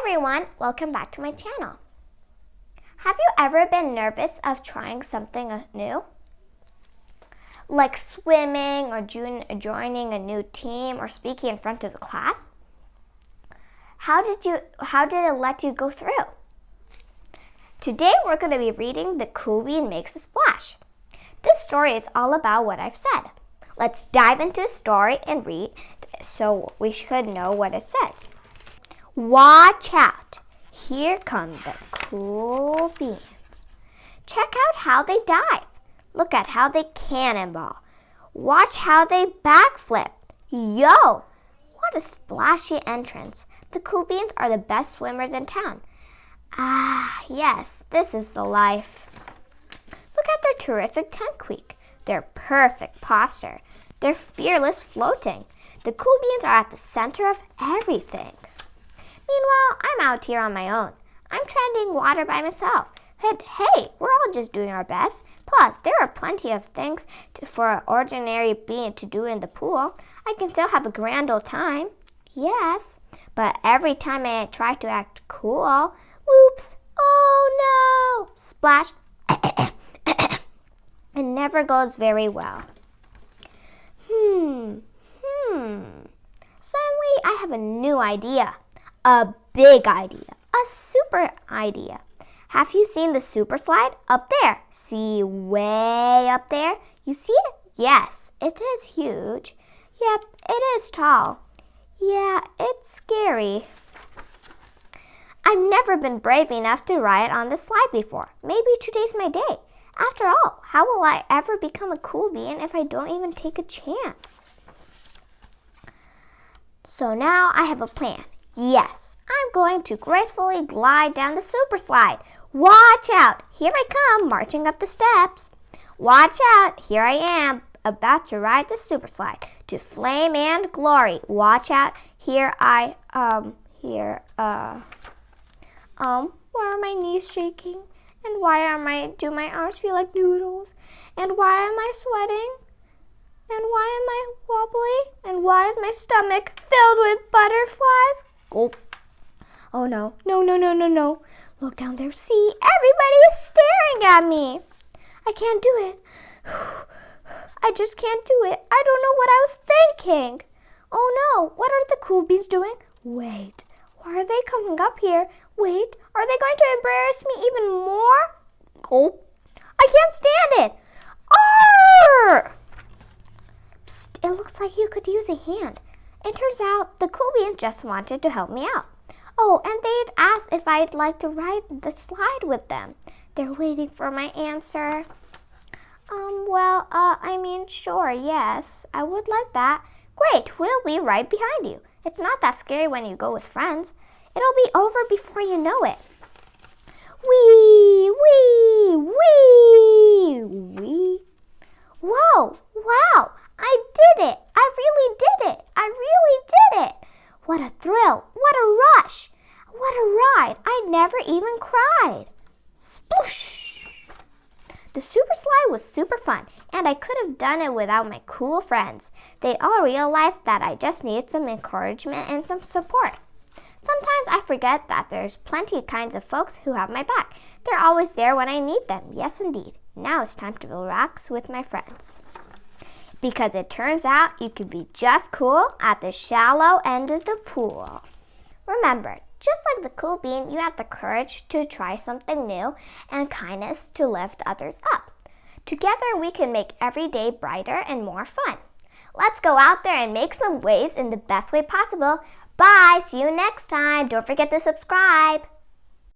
everyone, welcome back to my channel. Have you ever been nervous of trying something new? Like swimming or joining a new team or speaking in front of the class? How did it let you go through? Today we're going to be reading The Cool Bean Makes a Splash. This story is all about what I've said. Let's dive into the story and read so we should know what it says. Watch out! Here come the cool beans. Check out how they dive. Look at how they cannonball. Watch how they backflip. Yo! What a splashy entrance. The cool beans are the best swimmers in town. Ah, yes, this is the life. Look at their terrific tongue-queek, their perfect posture, their fearless floating. The cool beans are at the center of everything. Meanwhile, I'm out here on my own. I'm treading water by myself. But hey, we're all just doing our best. Plus, there are plenty of things for an ordinary being to do in the pool. I can still have a grand old time. Yes, but every time I try to act cool, whoops, oh no, splash. It never goes very well. Suddenly, I have a new idea. A big idea. A super idea. Have you seen the super slide? Up there. See, way up there? You see it? Yes, it is huge. Yep, it is tall. Yeah, it's scary. I've never been brave enough to ride on the slide before. Maybe today's my day. After all, how will I ever become a cool bean if I don't even take a chance? So now I have a plan. Yes, I'm going to gracefully glide down the super slide. Watch out! Here I come, marching up the steps. Watch out! Here I am, about to ride the super slide to flame and glory. Watch out! Why are my knees shaking? And why do my arms feel like noodles? And why am I sweating? And why am I wobbly? And why is my stomach filled with butterflies? Gulp. Oh no, no. Look down there, see, everybody is staring at me. I can't do it. I just can't do it. I don't know what I was thinking. Oh no, what are the cool beans doing? Wait, why are they coming up here? Wait, are they going to embarrass me even more? Gulp. I can't stand it. Arr! Psst, it looks like you could use a hand. It turns out the cool beans just wanted to help me out. Oh, and they'd asked if I'd like to ride the slide with them. They're waiting for my answer. Sure, yes, I would like that. Great, we'll be right behind you. It's not that scary when you go with friends. It'll be over before you know it. Wee, wee, wee, wee. Whoa, wow, I did it. I really did it. I really did it. What a thrill. What a rush. What a ride. I never even cried. Sploosh. The super slide was super fun, and I could have done it without my cool friends. They all realized that I just needed some encouragement and some support. Sometimes I forget that there's plenty of kinds of folks who have my back. They're always there when I need them. Yes, indeed. Now it's time to relax with my friends. Because it turns out you can be just cool at the shallow end of the pool. Remember, just like the cool bean, you have the courage to try something new and kindness to lift others up. Together, we can make every day brighter and more fun. Let's go out there and make some waves in the best way possible. Bye! See you next time. Don't forget to subscribe.